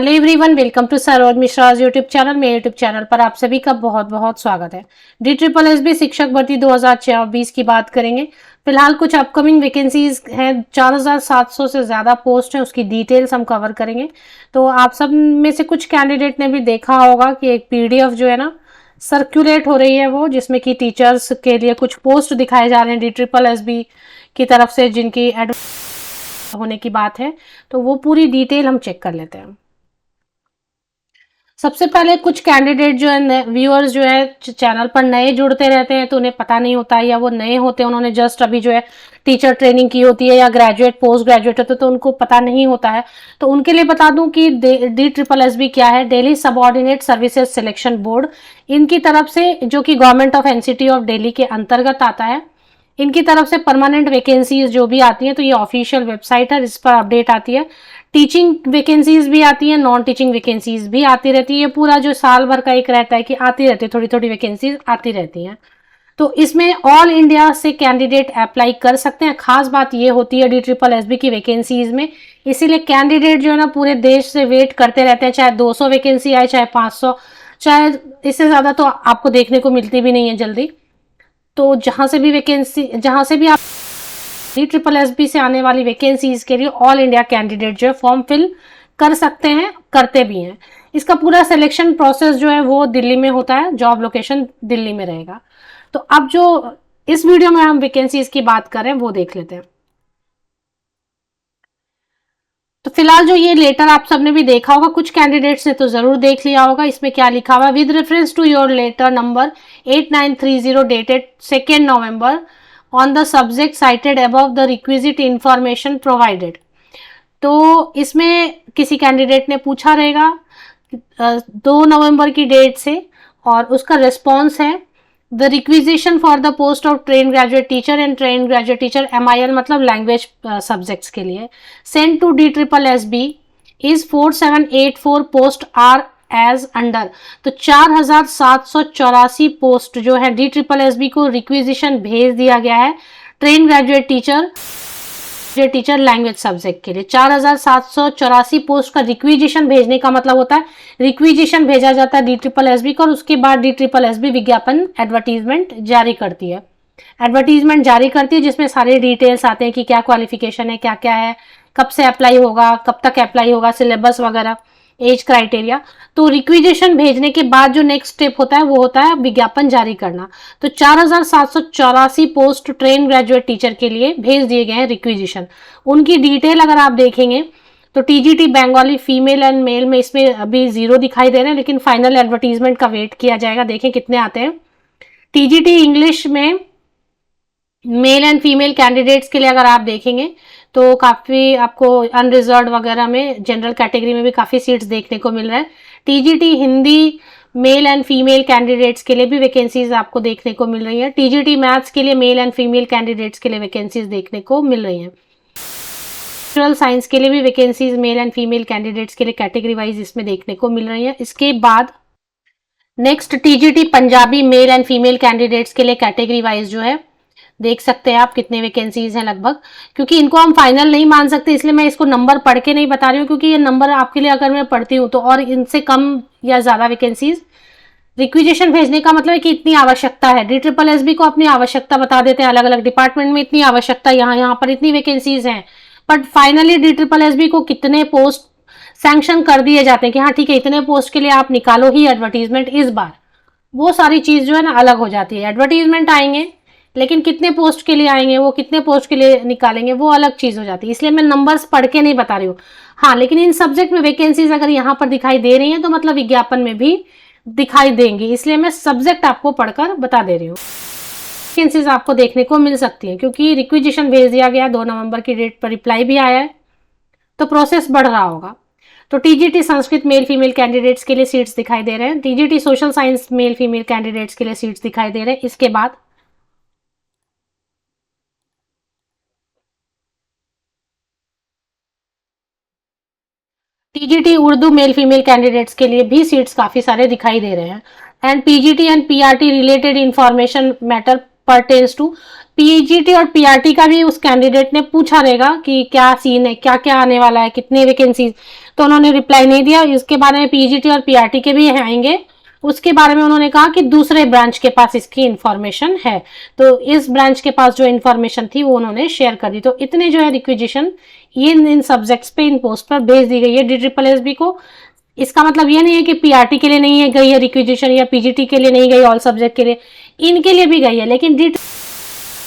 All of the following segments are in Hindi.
Hello everyone, welcome to Saroj Mishra YouTube channel. मेरे यूट्यूब चैनल पर आप सभी का बहुत बहुत स्वागत है। DSSB शिक्षक भर्ती 2024 की बात करेंगे। फिलहाल कुछ अपकमिंग वैकेंसीज हैं, 4700 से ज़्यादा पोस्ट हैं, उसकी डिटेल्स हम कवर करेंगे। तो आप सब में से कुछ कैंडिडेट ने भी देखा होगा कि एक PDF जो है ना सर्कुलेट हो रही है, वो जिसमें कि टीचर्स के लिए कुछ पोस्ट दिखाए जा रहे हैं DSSB की तरफ से, जिनकी एड होने की बात है। तो वो पूरी डिटेल हम चेक कर लेते हैं। सबसे पहले कुछ कैंडिडेट जो है, व्यूअर्स जो है चैनल पर नए जुड़ते रहते हैं, तो उन्हें पता नहीं होता है, या वो नए होते हैं, उन्होंने जस्ट अभी जो है टीचर ट्रेनिंग की होती है, या ग्रेजुएट पोस्ट ग्रेजुएट होते हैं, तो उनको पता नहीं होता है। तो उनके लिए बता दूं कि DSSB क्या है, Delhi subordinate services selection board, इनकी तरफ से, जो कि government of NCT of Delhi के अंतर्गत आता है, इनकी तरफ से परमानेंट वैकेंसीज जो भी आती हैं, तो ये ऑफिशियल वेबसाइट है, इस पर अपडेट आती है। टीचिंग वैकेंसीज भी आती हैं, नॉन टीचिंग वैकेंसीज भी आती रहती है। ये पूरा जो साल भर का एक रहता है कि आती रहती है, थोड़ी थोड़ी वैकेंसीज आती रहती हैं। तो इसमें ऑल इंडिया से कैंडिडेट अप्लाई कर सकते हैं। खास बात ये होती है DSSB की वैकेंसीज में, इसीलिए कैंडिडेट जो है ना पूरे देश से वेट करते रहते हैं, चाहे 200 वैकेंसी आए, चाहे 500, चाहे इससे ज़्यादा तो आपको देखने को मिलती भी नहीं है जल्दी। तो जहाँ से भी आप DSSB से आने वाली वैकेंसीज के लिए ऑल इंडिया कैंडिडेट जो है फॉर्म फिल कर सकते हैं, करते भी हैं। इसका पूरा सिलेक्शन प्रोसेस जो है वो दिल्ली में होता है, जॉब लोकेशन दिल्ली में रहेगा। तो अब जो इस वीडियो में हम वैकेंसीज की बात करें वो देख लेते हैं। तो फिलहाल जो ये लेटर आप सबने भी देखा होगा, कुछ कैंडिडेट्स ने तो जरूर देख लिया होगा। इसमें क्या लिखा हुआ है, with reference to your letter number 8930 dated 2 November on the subject cited above the requisite information provided। तो इसमें किसी कैंडिडेट ने पूछा रहेगा 2 नवंबर की डेट से, और उसका रिस्पॉन्स है the requisition for the post of train graduate teacher and train graduate teacher MIL मतलब लैंग्वेज सब्जेक्ट्स के लिए, send to DSSB is 4784 post are as under. तो 4784 पोस्ट जो है DSSB को रिक्विजिशन भेज दिया गया है train graduate teacher language subject के लिए। 4784 पोस्ट का रिक्विजिशन भेजने का मतलब होता है, रिक्विजिशन भेजा जाता है DSSB को, और उसके बाद DSSB विज्ञापन एडवर्टीजमेंट जारी करती है। जिसमें सारे डिटेल्स आते हैं कि क्या क्वालिफिकेशन है, क्या क्या है, कब से अप्लाई होगा, कब तक अप्लाई होगा, सिलेबस वगैरह, एज क्राइटेरिया। तो रिक्विजिशन भेजने के बाद जो नेक्स्ट स्टेप होता है वो होता है विज्ञापन जारी करना। तो 4784 पोस्ट ट्रेन ग्रेजुएट टीचर के लिए भेज दिए गए हैं रिक्विजिशन। उनकी डिटेल अगर आप देखेंगे तो TGT Bengali female and male में इसमें अभी 0 दिखाई दे रहे हैं, लेकिन फाइनल एडवर्टीजमेंट का वेट किया जाएगा, देखें कितने आते हैं। TGT इंग्लिश में मेल एंड फीमेल कैंडिडेट्स के लिए अगर आप देखेंगे तो काफ़ी आपको अनरिजर्व वगैरह में, जनरल कैटेगरी में भी काफ़ी सीट्स देखने को मिल रहा है। TGT Hindi male and female candidates के लिए भी वैकेंसीज आपको देखने को मिल रही है। TGT मैथ्स के लिए मेल एंड फीमेल कैंडिडेट्स के लिए वैकेंसीज देखने को मिल रही हैं। नेचुरल साइंस के लिए भी vacancies male and female candidates के लिए कैटेगरी वाइज इसमें देखने को मिल रही है। इसके बाद next TGT Punjabi male and female candidates के लिए कैटेगरी वाइज जो है देख सकते हैं आप कितने वैकेंसीज हैं लगभग। क्योंकि इनको हम फाइनल नहीं मान सकते, इसलिए मैं इसको नंबर पढ़ के नहीं बता रही हूँ, क्योंकि ये नंबर आपके लिए अगर मैं पढ़ती हूँ तो और इनसे कम या ज़्यादा वैकेंसीज रिक्विजिशन भेजने का मतलब है कि इतनी आवश्यकता है। DSSB को अपनी आवश्यकता बता देते हैं, अलग अलग डिपार्टमेंट में इतनी आवश्यकता, यहाँ पर इतनी वैकेंसीज हैं, बट फाइनली DSSB को कितने पोस्ट सैंक्शन कर दिए जाते हैं कि हाँ ठीक है, इतने पोस्ट के लिए आप निकालो ही एडवर्टीजमेंट इस बार, वो सारी चीज़ जो है ना अलग हो जाती है। एडवर्टीजमेंट आएंगे, लेकिन कितने पोस्ट के लिए आएंगे, वो कितने पोस्ट के लिए निकालेंगे, वो अलग चीज़ हो जाती है। इसलिए मैं नंबर्स पढ़ के नहीं बता रही हूँ। हाँ, लेकिन इन सब्जेक्ट में वैकेंसीज अगर यहाँ पर दिखाई दे रही हैं तो मतलब विज्ञापन में भी दिखाई देंगी, इसलिए मैं सब्जेक्ट आपको पढ़कर बता दे रही हूँ। वैकेंसीज आपको देखने को मिल सकती हैं, क्योंकि रिक्विजिशन भेज दिया गया 2 नवंबर की डेट पर, रिप्लाई भी आया है, तो प्रोसेस बढ़ रहा होगा। तो TGT Sanskrit male female candidates के लिए सीट्स दिखाई दे रहे हैं। TGT social science male female candidates के लिए सीट्स दिखाई दे रहे हैं। इसके बाद TGT Urdu male female candidates के लिए भी सीट्स काफी सारे दिखाई दे रहे हैं। And PGT and PRT related information matter pertains to, PGT और PRT का भी उस कैंडिडेट ने पूछा रहेगा कि क्या सीन है, क्या क्या आने वाला है, कितने वैकेंसीज। तो उन्होंने रिप्लाई नहीं दिया। इसके बारे में पीजीटी और पीआरटी के भी आएंगे, उसके बारे में उन्होंने कहा कि दूसरे ब्रांच के पास इसकी इंफॉर्मेशन है, तो इस ब्रांच के पास जो इंफॉर्मेशन थी वो उन्होंने शेयर कर दी। तो इतने जो है रिक्विजिशन इन सब्जेक्ट्स पे, इन पोस्ट पर भेज दी गई है DSSB को। इसका मतलब ये नहीं है कि पीआरटी के लिए नहीं है गई है रिक्विजिशन, या पीजीटी के लिए नहीं गई, ऑल सब्जेक्ट के लिए, इनके लिए भी गई है। लेकिन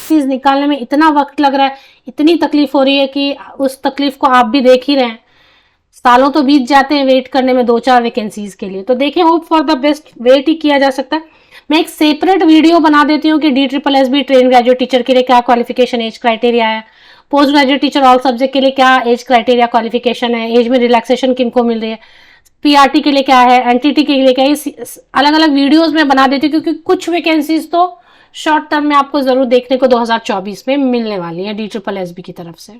चीज निकालने में इतना वक्त लग रहा है, इतनी तकलीफ हो रही है कि उस तकलीफ को आप भी देख ही रहे हैं। सालों तो बीत जाते हैं वेट करने में 2-4 वैकेंसीज के लिए। तो देखिए, hope for the best, wait ही किया जा सकता है। मैं एक सेपरेट वीडियो बना देती हूँ कि DSSB ट्रेन ग्रेजुएट टीचर के लिए क्या क्वालिफिकेशन एज क्राइटेरिया है, post graduate teacher all subject के लिए क्या एज क्राइटेरिया क्वालिफिकेशन है, एज में रिलैक्सेशन किनको मिल रही है, पीआरटी के लिए क्या है, एनटीटी के लिए क्या है, अलग अलग वीडियोज में बना देती हूँ, क्योंकि कुछ वैकेंसीज तो शॉर्ट टर्म में आपको जरूर देखने को 2024 में मिलने वाली है DSSB की तरफ से।